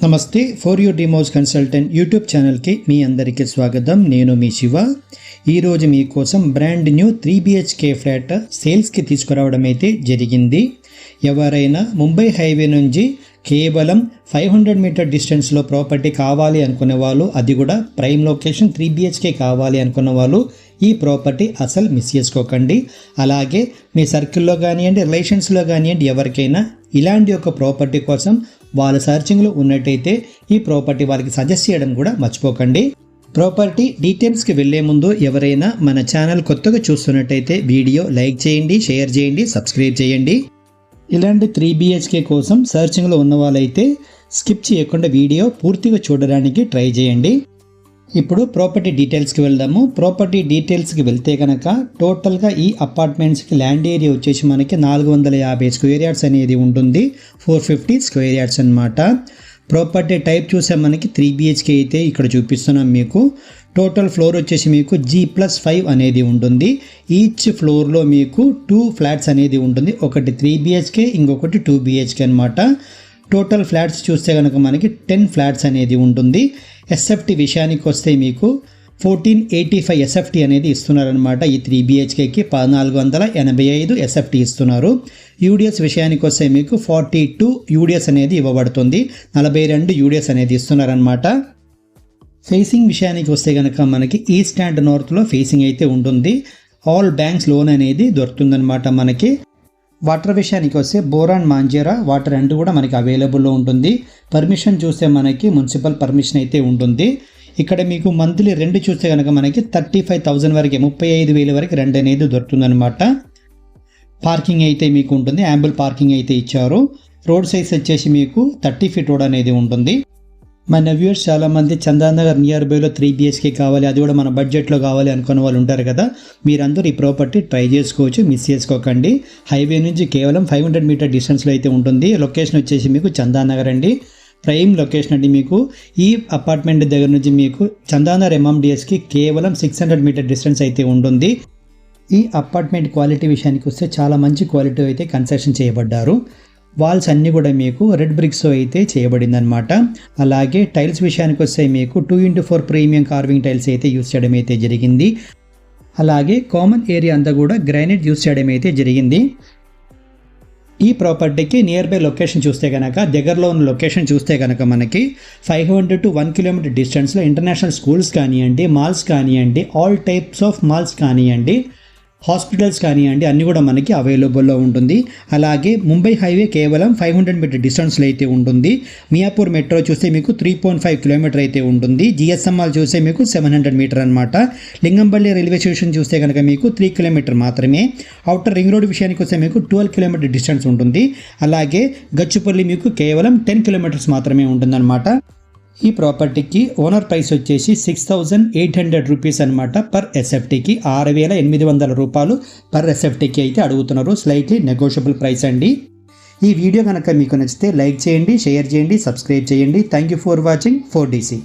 నమస్తే for you డిమోస్ consultant YouTube ఛానల్కి మీ అందరికీ స్వాగతం. నేను మీ శివ. ఈరోజు మీకోసం బ్రాండ్ న్యూ 3BHK ఫ్లాట్ సేల్స్కి తీసుకురావడం అయితే జరిగింది. ఎవరైనా ముంబై హైవే నుంచి కేవలం 500 మీటర్ డిస్టెన్స్లో ప్రాపర్టీ కావాలి అనుకునే వాళ్ళు, అది కూడా ప్రైమ్ లొకేషన్ 3BHK కావాలి అనుకున్న వాళ్ళు ఈ ప్రాపర్టీ అసలు మిస్ చేసుకోకండి. అలాగే మీ సర్కిల్లో కానివ్వండి, రిలేషన్స్లో కానివ్వండి, ఎవరికైనా ఇలాంటి ఒక ప్రాపర్టీ కోసం వాళ్ళ సర్చింగ్లో ఉన్నట్టయితే ఈ ప్రాపర్టీ వాళ్ళకి సజెస్ట్ చేయడం కూడా మర్చిపోకండి. ప్రాపర్టీ డీటెయిల్స్కి వెళ్ళే ముందు ఎవరైనా మన ఛానల్ కొత్తగా చూస్తున్నట్టయితే వీడియో లైక్ చేయండి, షేర్ చేయండి, సబ్స్క్రైబ్ చేయండి. ఇలాంటి 3BHK కోసం సర్చింగ్లో ఉన్న వాళ్ళైతే స్కిప్ చేయకుండా వీడియో పూర్తిగా చూడడానికి ట్రై చేయండి. ఇప్పుడు ప్రాపర్టీ డీటెయిల్స్కి వెళ్దాము. ప్రాపర్టీ డీటెయిల్స్కి వెళ్తే కనుక టోటల్గా ఈ అపార్ట్మెంట్స్కి ల్యాండ్ ఏరియా వచ్చేసి మనకి 450 స్క్వేర్ యార్డ్స్ అనేది ఉంటుంది. 450 స్క్వేర్ యార్డ్స్ అనమాట. ప్రాపర్టీ టైప్ చూసే మనకి 3BHK అయితే ఇక్కడ చూపిస్తున్నాం మీకు. టోటల్ ఫ్లోర్ వచ్చేసి మీకు G+5 అనేది ఉంటుంది. ఈచ్ ఫ్లోర్లో మీకు 2 ఫ్లాట్స్ అనేది ఉంటుంది. ఒకటి 3BHK, ఇంకొకటి 2BHK అనమాట. టోటల్ ఫ్లాట్స్ చూస్తే కనుక మనకి 10 ఫ్లాట్స్ అనేది ఉంటుంది. SFT విషయానికి వస్తే మీకు 1485 SFT అనేది ఇస్తున్నారనమాట. ఈ 3BHKకి 1485 SFT ఇస్తున్నారు. UDS విషయానికి వస్తే మీకు 42 UDS అనేది ఇవ్వబడుతుంది. 42 UDS అనేది ఇస్తున్నారనమాట. ఫేసింగ్ విషయానికి వస్తే కనుక మనకి ఈస్ట్ అండ్ నార్త్లో ఫేసింగ్ అయితే ఉంటుంది. ఆల్ బ్యాంక్స్ లోన్ అనేది దొరుకుతుందనమాట మనకి. వాటర్ విషయానికి వస్తే బోర్ అండ్ మాంజేరా వాటర్ అండ్ కూడా మనకి అవైలబుల్లో ఉంటుంది. పర్మిషన్ చూస్తే మనకి మున్సిపల్ పర్మిషన్ అయితే ఉంటుంది. ఇక్కడ మీకు మంత్లీ రెంట్ చూస్తే కనుక మనకి 35,000 వరకు, 35,000 వరకు రెంట్ అనేది దొరుకుతుందనమాట. పార్కింగ్ అయితే మీకు ఉంటుంది. యాంబుల్ పార్కింగ్ అయితే ఇచ్చారు. రోడ్ సైజ్ వచ్చేసి మీకు 30 ఫీట్ రోడ్ అనేది ఉంటుంది. మన వ్యూవర్స్ చాలామంది చందానగర్ నియర్ బైలో 3BHK కావాలి, అది కూడా మన బడ్జెట్లో కావాలి అనుకున్న వాళ్ళు ఉంటారు కదా. మీరందరూ ఈ ప్రాపర్టీ ట్రై చేసుకోవచ్చు, మిస్ చేసుకోకండి. హైవే నుంచి కేవలం 500 మీటర్ డిస్టెన్స్లో అయితే ఉంటుంది. లొకేషన్ వచ్చేసి మీకు చందానగర్ అండి. ప్రైమ్ లొకేషన్ అండి. మీకు ఈ అపార్ట్మెంట్ దగ్గర నుంచి మీకు చందానగర్ MMDSకి కేవలం 600 మీటర్ డిస్టెన్స్ అయితే ఉంటుంది. ఈ అపార్ట్మెంట్ క్వాలిటీ విషయానికి వస్తే చాలా మంచి క్వాలిటీ అయితే కన్స్ట్రక్షన్ చేయబడ్డారు. వాల్స్ అన్నీ కూడా మీకు రెడ్ బ్రిక్స్ అయితే చేయబడిందనమాట. అలాగే టైల్స్ విషయానికి వస్తే మీకు 2x4 ప్రీమియం కార్వింగ్ టైల్స్ అయితే యూస్ చేయడం అయితే జరిగింది. అలాగే కామన్ ఏరియా అంతా కూడా గ్రానైట్ యూస్ చేయడం అయితే జరిగింది. ఈ ప్రాపర్టీకి నియర్ బై లొకేషన్ చూస్తే కనుక, దగ్గరలో ఉన్న లొకేషన్ చూస్తే కనుక మనకి 500 to 1 కిలోమీటర్ డిస్టెన్స్లో ఇంటర్నేషనల్ స్కూల్స్ కానివ్వండి, మాల్స్ కానివ్వండి, ఆల్ టైప్స్ ఆఫ్ మాల్స్ కానివ్వండి, హాస్పిటల్స్ కానివ్వండి, అన్నీ కూడా మనకి అవైలబుల్లో ఉంటుంది. అలాగే ముంబై హైవే కేవలం 500 మీటర్ డిస్టెన్స్లో అయితే ఉంటుంది. మియాపూర్ మెట్రో చూస్తే మీకు 3.5 కిలోమీటర్ అయితే ఉంటుంది. GSMR చూస్తే మీకు 700 మీటర్ అనమాట. లింగంపల్లి రైల్వే స్టేషన్ చూస్తే కనుక మీకు 3 కిలోమీటర్ మాత్రమే. అవుటర్ రింగ్ రోడ్ విషయానికి వస్తే మీకు 12 కిలోమీటర్ డిస్టెన్స్ ఉంటుంది. అలాగే గచ్చుపల్లి మీకు కేవలం 10 కిలోమీటర్స్ మాత్రమే ఉంటుందన్నమాట. ఈ ప్రాపర్టీకి ఓనర్ ప్రైస్ వచ్చేసి 6,800 రూపీస్ అనమాట. పర్ SFTకి 6,800 రూపాయలు పర్ SFTకి అయితే అడుగుతున్నారు. స్లైట్లీ నెగోషియబుల్ ప్రైస్ అండి. ఈ వీడియో కనుక మీకు నచ్చితే లైక్ చేయండి, షేర్ చేయండి, సబ్స్క్రైబ్ చేయండి. Thank you for watching 4DC.